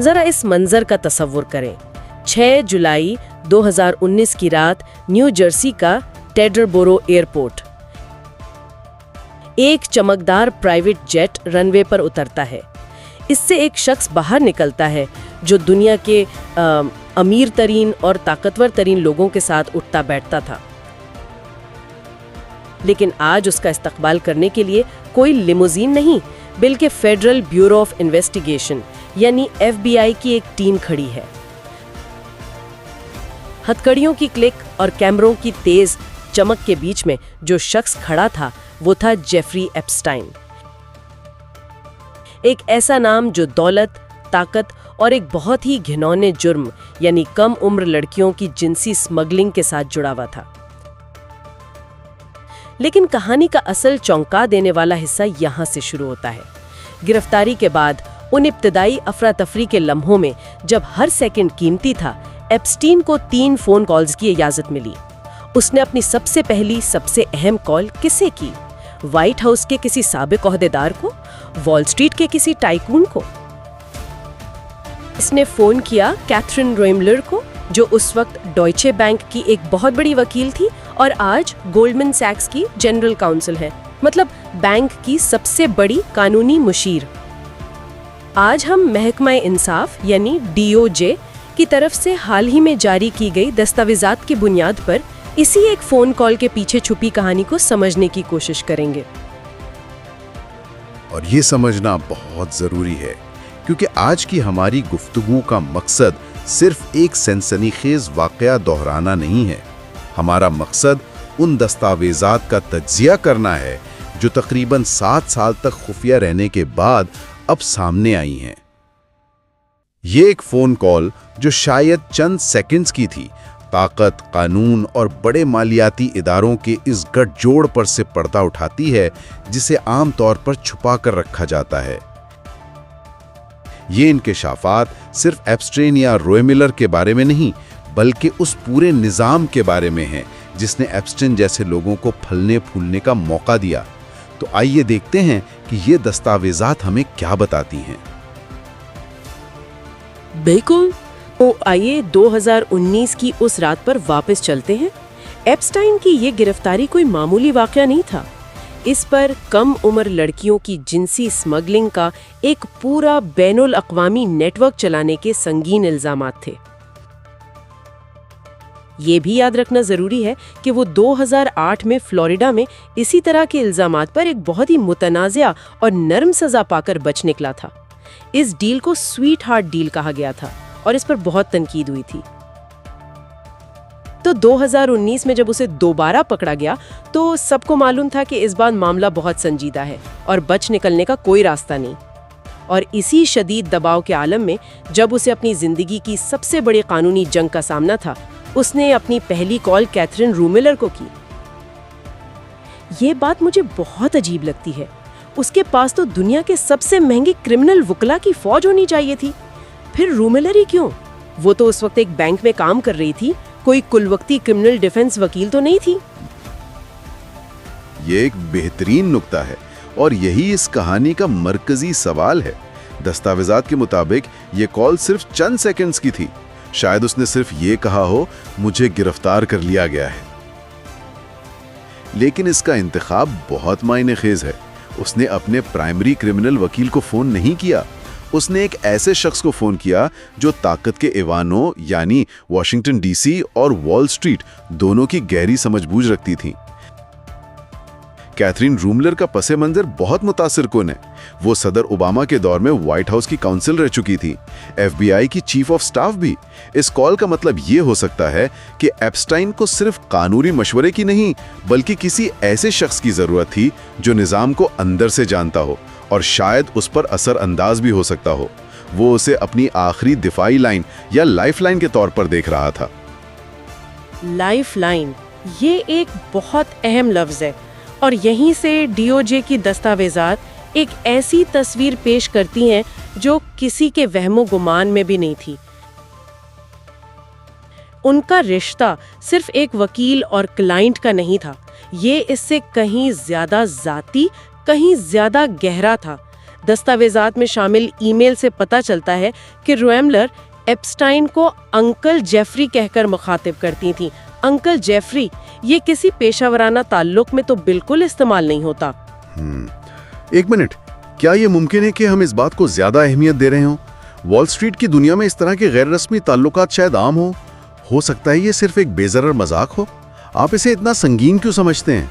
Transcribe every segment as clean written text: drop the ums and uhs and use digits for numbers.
ذرا اس منظر کا تصور کریں۔ 6 جولائی 2019 کی رات نیو جرسی کا ٹیڈربورو ایئرپورٹ۔ ایک چمکدار پرائیویٹ جیٹ رن وے پر اترتا ہے۔ اس سے ایک شخص باہر نکلتا ہے جو دنیا کے امیر ترین اور طاقتور ترین لوگوں کے ساتھ اٹھتا بیٹھتا تھا۔ لیکن آج اس کا استقبال کرنے کے لیے کوئی لیموزین نہیں، بلکہ فیڈرل بیورو آف انویسٹیگیشن یعنی FBI کی ایک ٹیم کھڑی ہے۔ ہتھکڑیوں کی کلک اور کیمروں کی تیز چمک کے بیچ میں جو شخص کھڑا تھا وہ تھا جیفری ایپسٹائن، ایک ایسا نام جو دولت، طاقت اور ایک بہت ہی گھنونے جرم یعنی کم عمر لڑکیوں کی جنسی سمگلنگ کے ساتھ جڑا ہوا تھا۔ لیکن کہانی کا اصل چونکا دینے والا حصہ یہاں سے شروع ہوتا ہے۔ گرفتاری کے بعد ان ابتدائی افراتفری کے لمحوں میں جب ہر سیکنڈ قیمتی تھا، ایپسٹین کو 3 فون کالز کی اجازت ملی۔ اس نے اپنی سب سے پہلی سب سے اہم کال کسے کی؟ وائٹ ہاؤس کے کسی سابق عہدیدار کو؟ وال سٹریٹ کے کسی ٹائکون کو؟ اس نے فون کیا کیتھرین رویملر کو، جو اس وقت ڈوائچے بینک کی ایک بہت بڑی وکیل تھی اور آج گولڈمن سیکس کی جنرل کاؤنسل ہے، مطلب بینک کی سب سے بڑی قانونی مشیر۔ آج ہم محکمہ انصاف یعنی DOJ کی طرف سے حال ہی میں جاری کی گئی دستاویزات کی بنیاد پر اسی ایک فون کال کے پیچھے چھپی کہانی کو سمجھنے کی کوشش کریں گے۔ اور یہ سمجھنا بہت ضروری ہے کیونکہ آج کی ہماری گفتگو کا مقصد صرف ایک سنسنی خیز واقعہ دہرانا نہیں ہے۔ ہمارا مقصد ان دستاویزات کا تجزیہ کرنا ہے جو تقریباً 7 سال تک خفیہ رہنے کے بعد اب سامنے آئی ہیں۔ یہ ایک فون کال جو شاید چند سیکنڈز کی تھی، طاقت، قانون اور بڑے مالیاتی اداروں کے اس گٹھ جوڑ پر سے پردہ اٹھاتی ہے جسے عام طور پر چھپا کر رکھا جاتا ہے۔ یہ انکشافات صرف ایپسٹین یا رویملر کے بارے میں نہیں بلکہ اس پورے نظام کے بارے میں ہیں جس نے ایپسٹین جیسے لوگوں کو پھلنے پھولنے کا موقع دیا۔ تو آئیے دیکھتے ہیں کہ یہ دستاویزات ہمیں کیا بتاتی ہیں۔ بالکل، آئیے 2019 کی اس رات پر واپس چلتے ہیں۔ ایپسٹائن کی یہ گرفتاری کوئی معمولی واقعہ نہیں تھا۔ اس پر کم عمر لڑکیوں کی جنسی سمگلنگ کا ایک پورا بین الاقوامی نیٹ ورک چلانے کے سنگین الزامات تھے۔ یہ بھی یاد رکھنا ضروری ہے کہ وہ 2008 میں فلوریڈا میں اسی طرح کے الزامات پر ایک بہت ہی متنازع اور نرم سزا پا کر بچ نکلا تھا۔ اس ڈیل کو سویٹ ہارٹ ڈیل کہا گیا تھا اور اس پر بہت تنقید ہوئی تھی۔ تو 2019 میں جب اسے دوبارہ پکڑا گیا تو سب کو معلوم تھا کہ اس بار معاملہ بہت سنجیدہ ہے اور بچ نکلنے کا کوئی راستہ نہیں۔ اور اسی شدید دباؤ کے عالم میں جب اسے اپنی زندگی کی سب سے بڑی قانونی جنگ کا سامنا تھا، اس نے اپنی پہلی کال کیتھرین رویملر کو کی۔ یہ بات مجھے بہت عجیب لگتی ہے۔ اس کے پاس تو دنیا کے سب سے مہنگے کرمنل وکلا کی فوج ہونی چاہیے تھی، پھر رویملر ہی کیوں؟ وہ تو اس وقت ایک بینک میں کام کر رہی تھی، کوئی کل وقتی کرمنل ڈیفنس وکیل تو نہیں تھی۔ یہ ایک بہترین نکتہ ہے اور یہی اس کہانی کا مرکزی سوال ہے۔ دستاویزات کے مطابق یہ کال صرف چند سیکنڈز کی تھی۔ شاید اس نے صرف یہ کہا ہو، مجھے گرفتار کر لیا گیا ہے۔ لیکن اس کا انتخاب بہت معنی خیز ہے۔ اس نے اپنے پرائمری کرمنل وکیل کو فون نہیں کیا، اس نے ایک ایسے شخص کو فون کیا جو طاقت کے ایوانوں یعنی واشنگٹن DC اور وال سٹریٹ دونوں کی گہری سمجھ بوجھ رکھتی تھی۔ کیتھرین رویملر کا پس منظر بہت متاثر کن ہے۔ وہ صدر اوباما کے دور میں وائٹ ہاؤس کی کاؤنسل رہ چکی تھی، FBI کی چیف آف سٹاف بھی۔ اس کال کا مطلب یہ ہو سکتا ہے کہ ایپسٹائن کو صرف قانونی مشورے کی نہیں بلکہ کسی ایسے شخص کی ضرورت تھی جو نظام کو اندر سے جانتا ہو اور شاید اس پر اثر انداز بھی ہو سکتا ہو۔ وہ اسے اپنی آخری دفاعی لائن یا لائف لائن کے طور پر دیکھ رہا تھا۔ لائف لائن، یہ ایک بہت اہم لفظ ہے اور یہیں سے DOJ کی دستاویزات ایک ایسی تصویر پیش کرتی ہیں جو کسی کے وہم و گمان میں بھی نہیں تھی۔ ان کا رشتہ صرف ایک وکیل اور کلائنٹ کا نہیں تھا، یہ اس سے کہیں زیادہ ذاتی، کہیں زیادہ گہرا تھا۔ दस्तावेजात में शामिल ईमेल से पता चलता है कि रोएमलर एप्स्टाइन को अंकल जेफरी कहकर मुखातिब करती थीं। अंकल जेफरी ये किसी पेशावराना ताल्लुक में तो बिल्कुल इस्तेमाल नहीं होता। एक मिनट, क्या ये मुमकिन है कि हम इस बात को ज्यादा अहमियत दे रहे हों? वॉल स्ट्रीट की दुनिया में इस तरह के गैर रस्मी ताल्लुकात शायद आम हो सकता है ये सिर्फ एक बेजरर मजाक हो। आप इसे इतना संगीन क्यों समझते हैं?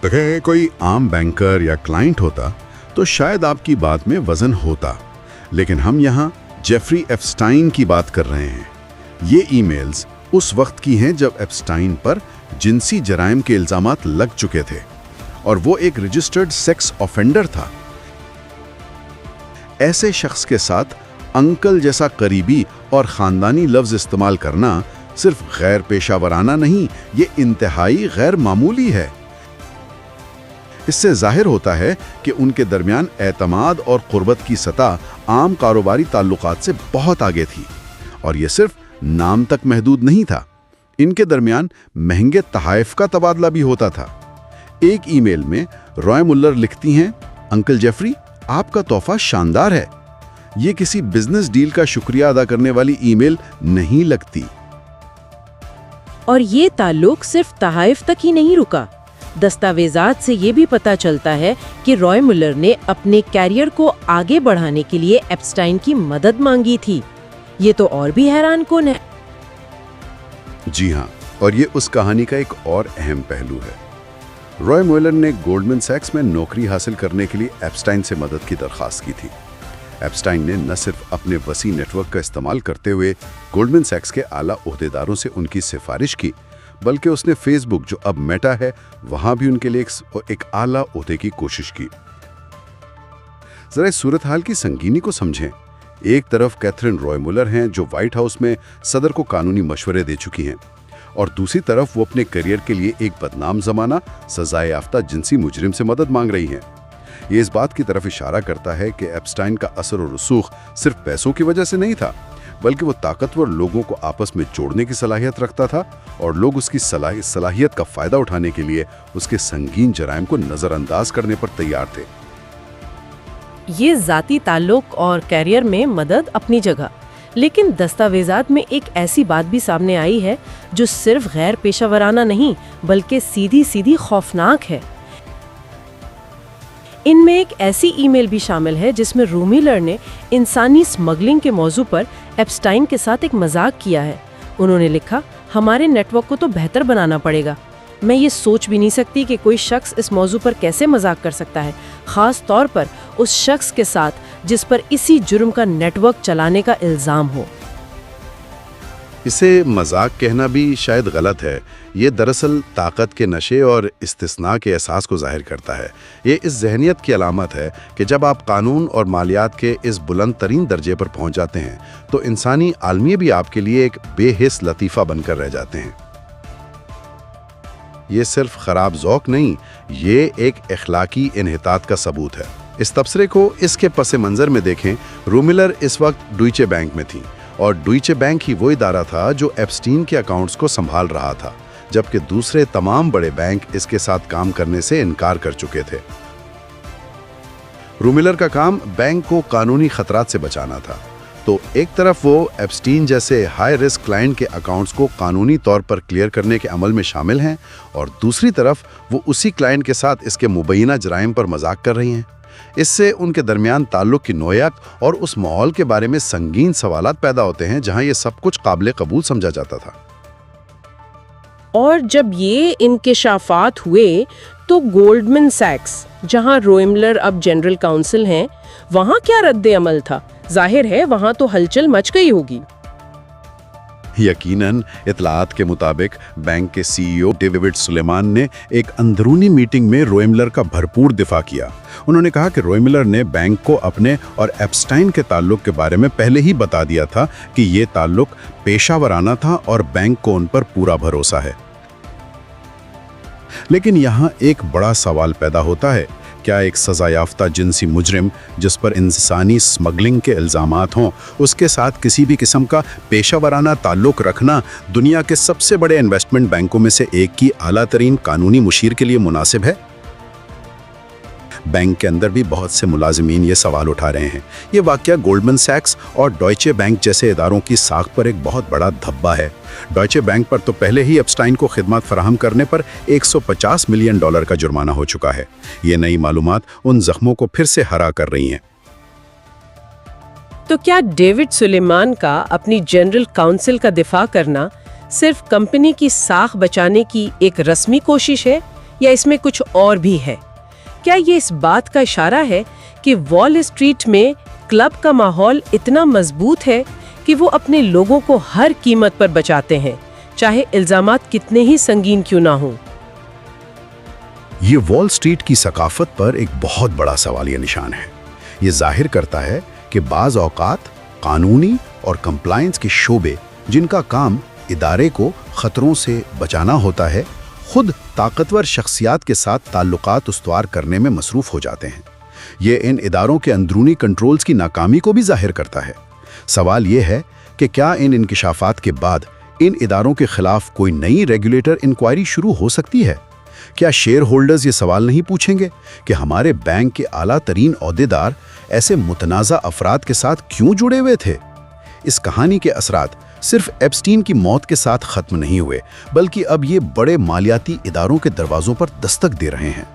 अगर कोई आम बैंकर या क्लाइंट होता तो शायद आपकी बात में वजन होता, लेकिन हम यहाँ जेफरी एप्स्टाइन की बात कर रहे हैं। ये ईमेल्स उस वक्त की हैं जब एप्स्टाइन पर जिनसी जराइम के इल्जामात लग चुके थे और वो एक रजिस्टर्ड सेक्स ऑफेंडर था। ऐसे शख्स के साथ अंकल जैसा करीबी और खानदानी लफ्ज इस्तेमाल करना सिर्फ गैर पेशावराना नहीं, ये इंतहाई गैर मामूली है। इससे जाहिर होता है कि उनके दरमियान एतमाद और कुर्बत की सतह आम कारोबारी ताल्लुकात से बहुत आगे थी, और ये सिर्फ नाम तक महदूद नहीं था। इनके दरमियान महंगे तहाइफ का तबादला भी होता था। एक ईमेल में रॉय मुल्लर लिखती हैं, अंकल जेफरी आपका तोहफा शानदार है। ये किसी बिजनेस डील का शुक्रिया अदा करने वाली ईमेल नहीं लगती। और ये ताल्लुक सिर्फ तहाइफ तक ही नहीं रुका। दस्तावेजात से ये भी पता चलता है कि रॉय मुल्लर ने अपने कैरियर को आगे बढ़ाने के लिए एप्स्टाइन की मदद मांगी थी। ये तो और भी हैरान कुन है। जी हाँ, और ये उस कहानी का एक और अहम पहलू है। रॉय मुल्लर ने गोल्डमैन सैक्स में नौकरी हासिल करने के लिए एप्स्टाइन से मदद की दरख्वास्त की थी। एप्स्टाइन ने न सिर्फ अपने वसी नेटवर्क का इस्तेमाल करते हुए गोल्डमैन सैक्स के आला ओहदेदारों से उनकी सिफारिश की, बल्कि उसने फेसबुक, जो अब मेटा है, वहां भी उनके लिए एक आला ओहदे की कोशिश की। जरा इस सूरत हाल की संगीनी को समझें। एक तरफ कैथरीन रॉय मुल्लर हैं जो व्हाइट हाउस में सदर को कानूनी मशवरे दे चुकी हैं, और दूसरी तरफ वो अपने करियर के लिए एक बदनाम जमाना सजाए याफ्ता जिनसी मुजरिम से मदद मांग रही हैं। ये इस बात की तरफ इशारा करता है कि एप्स्टाइन का असर और रसूख सिर्फ पैसों की वजह से नहीं था, बल्कि वो ताकतवर लोगों को आपस में जोड़ने की सलाहियत रखता था, और लोग उसकी सलाहियत का फायदा उठाने के लिए उसके संगीन जराइम को नजरअंदाज करने पर तैयार थे। ये जाती ताल्लुक और कैरियर में मदद अपनी जगह, लेकिन दस्तावेजात में एक ऐसी बात भी सामने आई है जो सिर्फ गैर पेशावराना नहीं बल्कि सीधी सीधी खौफनाक है। इनमें एक ऐसी ईमेल भी शामिल है जिसमें रोमिलर ने इंसानी स्मगलिंग के मौजू पर एप्स्टाइन के साथ एक मजाक किया है। उन्होंने लिखा, हमारे नेटवर्क को तो बेहतर बनाना पड़ेगा। मैं ये सोच भी नहीं सकती कि कोई शख्स इस मौजू पर कैसे मजाक कर सकता है, खास तौर पर उस शख्स के साथ जिस पर इसी जुर्म का नेटवर्क चलाने का इल्जाम हो। इसे मजाक कहना भी शायद गलत है। ये दरअसल ताकत के नशे और इस्तिस्ना के एहसास को जाहिर करता है। ये इस जहनियत की अलामत है कि जब आप कानून और मालियात के इस बुलंद तरीन दर्जे पर पहुंच जाते हैं तो इंसानी आलमी भी आपके लिए एक बेहिस लतीफ़ा बनकर रह जाते हैं। ये सिर्फ खराब ज़ौक़ नहीं, ये एक इखलाकी इन्हितात का सबूत है। इस तबसरे को इसके पस मंज़र में देखें। रोमिलर इस वक्त डॉइचे बैंक में थी, और डॉइचे बैंक ही वो इदारा था जो एप्स्टीन के अकाउंट्स को संभाल रहा था, जबकि दूसरे तमाम बड़े बैंक इसके साथ काम करने से इनकार कर चुके थे। रोमिलर का काम बैंक को कानूनी खतरात से बचाना था। तो एक तरफ वो एप्स्टीन जैसे हाई रिस्क क्लाइंट के अकाउंट्स को कानूनी तौर पर क्लियर करने के अमल में शामिल हैं, और दूसरी तरफ वो उसी क्लाइंट के साथ इसके मुबैना जराइम पर मजाक कर रही हैं। इससे उनके दरमियान ताल्लुक की नोयत और उस माहौल के बारे में संगीन सवालात पैदा होते हैं जहां ये सब कुछ काबिल कबूल समझा जाता था। और जब ये इंकिशाफात हुए तो गोल्डमैन सैक्स, जहां रोइमलर अब जनरल काउंसिल हैं, वहां क्या रद्द अमल था? जाहिर है वहां तो हलचल मच गई होगी। यकीनन इतलात के मुताबिक बैंक के सीईओ डेविड सुलेमान ने एक अंदरूनी मीटिंग में रोइमलर का भरपूर दिफा किया। उन्होंने कहा कि रोइमलर ने बैंक को अपने और एप्स्टाइन के ताल्लुक के बारे में पहले ही बता दिया था कि ये ताल्लुक पेशावराना था और बैंक को उन पर पूरा भरोसा है। लेकिन यहाँ एक बड़ा सवाल पैदा होता है, क्या एक सजा याफ्ता जिनसी मुजरिम जिस पर इंसानी स्मगलिंग के इल्जामात हों, उसके साथ किसी भी किस्म का पेशावराना ताल्लुक रखना दुनिया के सबसे बड़े इन्वेस्टमेंट बैंकों में से एक की आला तरीन कानूनी मुशीर के लिए मुनासिब है? बैंक के अंदर भी बहुत से मुलाजिमीन ये सवाल उठा रहे हैं। ये वाकया गोल्डमैन सैक्स और डॉयचे बैंक जैसे इदारों की साख पर एक बहुत बड़ा धब्बा है। डॉयचे बैंक पर तो पहले ही एप्स्टाइन को खिदमत फराहम करने पर $150 मिलियन का जुर्माना हो चुका है। ये नई मालूमात उन जख्मों को फिर से हरा कर रही हैं। तो क्या डेविड सुलेमान का अपनी जनरल काउंसिल का दिफा करना सिर्फ कंपनी की साख बचाने की एक रस्मी कोशिश है, या इसमें कुछ और भी है? क्या ये इस बात का इशारा है कि वॉल स्ट्रीट में क्लब का माहौल इतना मजबूत है कि वो अपने लोगों को हर कीमत पर बचाते हैं, चाहे इल्जामात कितने ही संगीन क्यों ना हों? ये वॉल स्ट्रीट की सकाफत पर एक बहुत बड़ा सवालिया निशान है। ये जाहिर करता है कि बाज़ औकात कानूनी और कंप्लायंस के शोबे, जिनका काम इदारे को खतरों से बचाना होता है, खुद ताकतवर शख्सियात के साथ ताल्लुकात उस्तवार करने में मसरूफ हो जाते हैं। ये इन इदारों के अंदरूनी कंट्रोल्स की नाकामी को भी जाहिर करता है। सवाल ये है कि क्या इन इंकिशाफात के बाद इन इदारों के खिलाफ कोई नई रेगुलेटर इंक्वायरी शुरू हो सकती है? क्या शेयर होल्डर्स ये सवाल नहीं पूछेंगे कि हमारे बैंक के आला तरीन ओहदेदार ऐसे मुतनाज़ा अफराद के साथ क्यों जुड़े हुए थे? इस कहानी के असरात सिर्फ एप्स्टीन की मौत के साथ खत्म नहीं हुए, बल्कि अब ये बड़े मालियाती इदारों के दरवाजों पर दस्तक दे रहे हैं।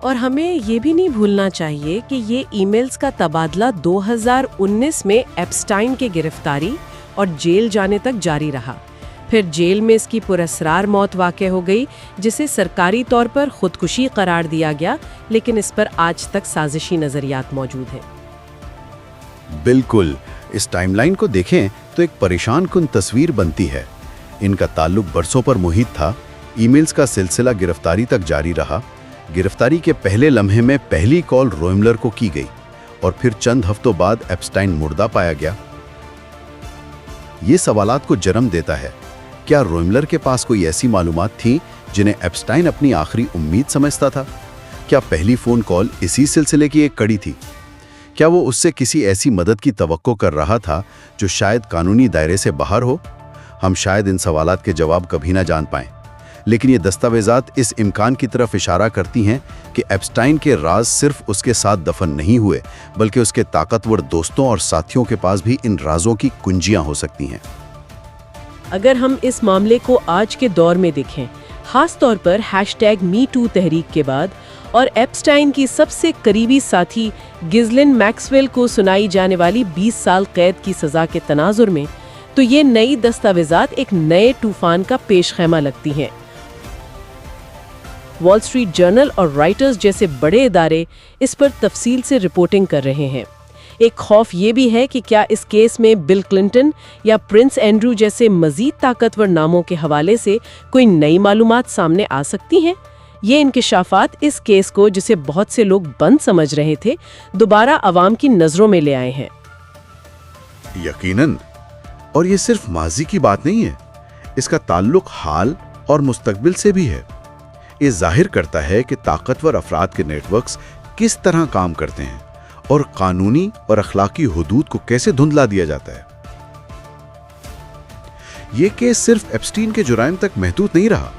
और हमें ये भी नहीं भूलना चाहिए कि ये ईमेल्स का तबादला 2019 में एप्स्टाइन के गिरफ्तारी और जेल जाने तक जारी रहा। फिर जेल में इसकी पुरअसरार मौत वाक़ हो गई, जिसे सरकारी तौर पर खुदकुशी करार दिया गया, लेकिन इस पर आज तक साजिशी नज़रियात मौजूद हैं। बिल्कुल, इस टाइमलाइन को देखें तो एक परेशान कुन तस्वीर बनती है। इनका ताल्लुक बरसों पर मुहित था। ईमेल्स का सिलसिला गिरफ्तारी तक जारी रहा। गिरफ्तारी के पहले लम्हे में पहली कॉल रोइमलर को की गई और फिर चंद हफ्तों बाद एप्स्टाइन मुर्दा पाया गया। ये सवालात को जन्म देता है, क्या रोइमलर के पास कोई ऐसी मालूमात थी जिन्हें एप्स्टाइन अपनी आखिरी उम्मीद समझता था? क्या पहली फ़ोन कॉल इसी सिलसिले की एक कड़ी थी? क्या वो उससे किसी ऐसी मदद की तवक्को कर रहा था जो शायद कानूनी दायरे से बाहर हो? हम शायद इन सवालात के जवाब कभी ना जान पाएं, लेकिन ये दस्तावेज़ात इस इम्कान की तरफ इशारा करती हैं कि एप्स्टाइन के राज सिर्फ उसके साथ दफन नहीं हुए, बल्कि उसके ताकतवर दोस्तों और साथियों के पास भी इन राजों की कुंजियां हो सकती हैं। अगर हम इस मामले को आज के दौर में देखें, खास तौर पर #MeToo तहरीक के बाद और एप्स्टाइन की सबसे करीबी साथी गिज़लिन मैक्सवेल को सुनाई जाने वाली 20 साल कैद की सज़ा के तनाजुर में, तो ये नई दस्तावेज़ात एक नए तूफान का पेशखैमा लगती हैं। वॉल स्ट्रीट जर्नल और राइटर्स जैसे बड़े इदारे इस पर तफसील से रिपोर्टिंग कर रहे हैं। एक खौफ ये भी है कि क्या इस केस में बिल क्लिंटन या प्रिंस एंड्रू जैसे मजीद ताकतवर नामों के हवाले से कोई नई मालूमात सामने आ सकती हैं। ये इंकिशाफात इस केस को, जिसे बहुत से लोग बंद समझ रहे थे, दोबारा आवाम की नजरों में ले आए हैं। यकीनन, और ये सिर्फ माजी की बात नहीं है, इसका ताल्लुक हाल और मुस्तकबिल से भी है। ये जाहिर करता है कि ताकतवर अफराद के नेटवर्क्स किस तरह काम करते हैं और कानूनी और अखलाकी हुदूद को कैसे धुंधला दिया जाता है। ये केस सिर्फ एप्स्टीन के जुराइम तक महदूद नहीं रहा,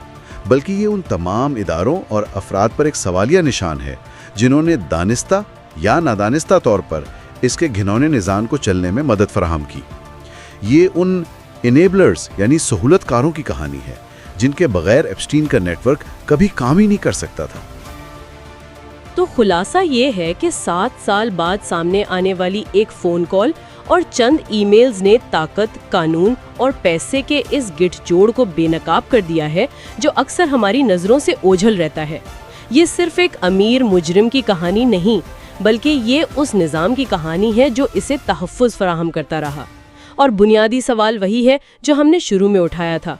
बल्कि ये उन तमाम इदारों और अफराद पर एक सवालिया निशान है जिन्होंने दानिस्ता या नादानिस्ता तौर पर इसके घिनौने निज़ाम को चलने में मदद फराहम की। ये उन इनेबलर्स यानी सहूलतकारों की कहानी है जिनके बगैर एप्स्टीन का नेटवर्क कभी काम ही नहीं कर सकता था। तो खुलासा ये है कि 7 साल बाद सामने आने वाली एक फ़ोन कॉल और चंद ईमेल्स ने ताकत, कानून और पैसे के इस गिठजोड़ को बेनकाब कर दिया है जो अक्सर हमारी नज़रों से ओझल रहता है। ये सिर्फ एक अमीर मुजरिम की कहानी नहीं, बल्कि ये उस निज़ाम की कहानी है जो इसे तहफ़्फ़ुज़ फराहम करता रहा। और बुनियादी सवाल वही है जो हमने शुरू में उठाया था,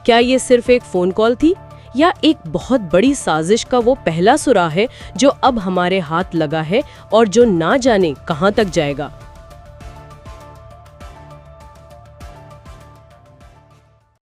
क्या ये सिर्फ एक फ़ोन कॉल थी या एक बहुत बड़ी साजिश का वो पहला सुराग है जो अब हमारे हाथ लगा है और जो ना जाने कहाँ तक जाएगा।